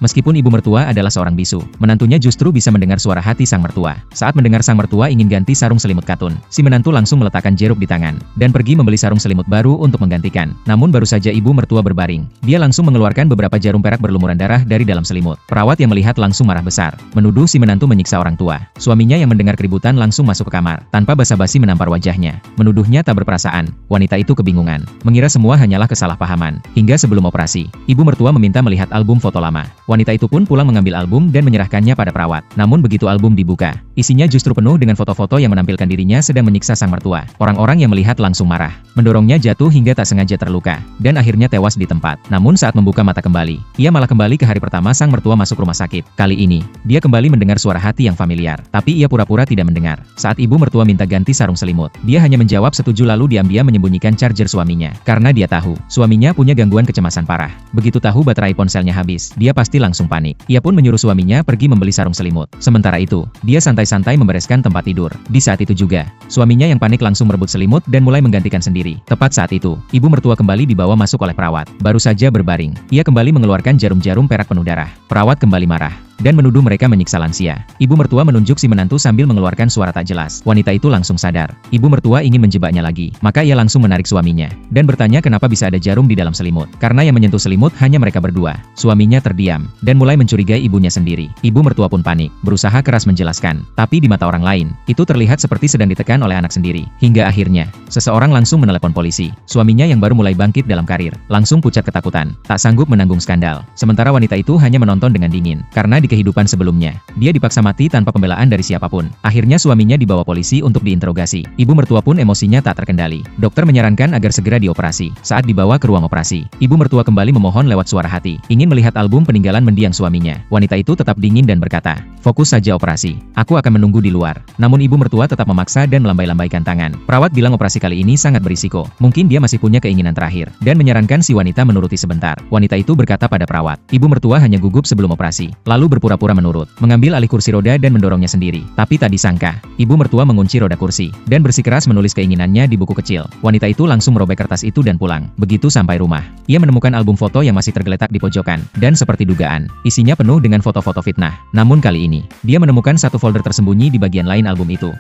Meskipun ibu mertua adalah seorang bisu, menantunya justru bisa mendengar suara hati sang mertua. Saat mendengar sang mertua ingin ganti sarung selimut katun, si menantu langsung meletakkan jeruk di tangan, dan pergi membeli sarung selimut baru untuk menggantikan. Namun baru saja ibu mertua berbaring, dia langsung mengeluarkan beberapa jarum perak berlumuran darah dari dalam selimut. Perawat yang melihat langsung marah besar, menuduh si menantu menyiksa orang tua. Suaminya yang mendengar keributan langsung masuk ke kamar, tanpa basa-basi menampar wajahnya, menuduhnya tak berperasaan. Wanita itu kebingungan, mengira semua hanyalah kesalahpahaman. Hingga sebelum operasi, ibu mertua meminta melihat album foto lama. Wanita itu pun pulang mengambil album dan menyerahkannya pada perawat. Namun begitu album dibuka, isinya justru penuh dengan foto-foto yang menampilkan dirinya sedang menyiksa sang mertua. Orang-orang yang melihat langsung marah, mendorongnya jatuh hingga tak sengaja terluka, dan akhirnya tewas di tempat. Namun saat membuka mata kembali, ia malah kembali ke hari pertama sang mertua masuk rumah sakit. Kali ini, dia kembali mendengar suara hati yang familiar, tapi ia pura-pura tidak mendengar. Saat ibu mertua minta ganti sarung selimut, dia hanya menjawab setuju lalu diam-diam menyembunyikan charger suaminya, karena dia tahu, suaminya punya gangguan kecemasan parah. Begitu tahu baterai ponselnya habis, dia pasti langsung panik. Ia pun menyuruh suaminya pergi membeli sarung selimut. Sementara itu, dia santai-santai membereskan tempat tidur. Di saat itu juga, suaminya yang panik langsung merebut selimut dan mulai menggantikan sendiri. Tepat saat itu, ibu mertua kembali dibawa masuk oleh perawat. Baru saja berbaring, ia kembali mengeluarkan jarum-jarum perak penuh darah. Perawat kembali marah dan menuduh mereka menyiksa lansia. Ibu mertua menunjuk si menantu sambil mengeluarkan suara tak jelas. Wanita itu langsung sadar, ibu mertua ingin menjebaknya lagi. Maka ia langsung menarik suaminya, dan bertanya kenapa bisa ada jarum di dalam selimut. Karena yang menyentuh selimut hanya mereka berdua. Suaminya terdiam, dan mulai mencurigai ibunya sendiri. Ibu mertua pun panik, berusaha keras menjelaskan. Tapi di mata orang lain, itu terlihat seperti sedang ditekan oleh anak sendiri. Hingga akhirnya, seseorang langsung menelepon polisi. Suaminya yang baru mulai bangkit dalam karir, langsung pucat ketakutan, tak sanggup menanggung skandal. Sementara wanita itu hanya menonton dengan dingin, karena di kehidupan sebelumnya, dia dipaksa mati tanpa pembelaan dari siapapun. Akhirnya suaminya dibawa polisi untuk diinterogasi. Ibu mertua pun emosinya tak terkendali. Dokter menyarankan agar segera dioperasi. Saat dibawa ke ruang operasi, ibu mertua kembali memohon lewat suara hati, ingin melihat album peninggalan mendiang suaminya. Wanita itu tetap dingin dan berkata, "Fokus saja operasi. Aku akan menunggu di luar." Namun ibu mertua tetap memaksa dan melambai-lambaikan tangan. Perawat bilang operasi kali ini sangat berisiko. Mungkin dia masih punya keinginan terakhir, dan menyarankan si wanita menuruti sebentar. Wanita itu berkata pada perawat, ibu mertua hanya gugup sebelum operasi, lalu berpura-pura menurut, mengambil alih kursi roda dan mendorongnya sendiri. Tapi tak disangka, ibu mertua mengunci roda kursi, dan bersikeras menulis keinginannya di buku kecil. Wanita itu langsung merobek kertas itu dan pulang. Begitu sampai rumah, ia menemukan album foto yang masih tergeletak di pojokan, dan seperti dugaan, isinya penuh dengan foto-foto fitnah. Namun kali ini, dia menemukan satu folder tersembunyi di bagian lain album itu.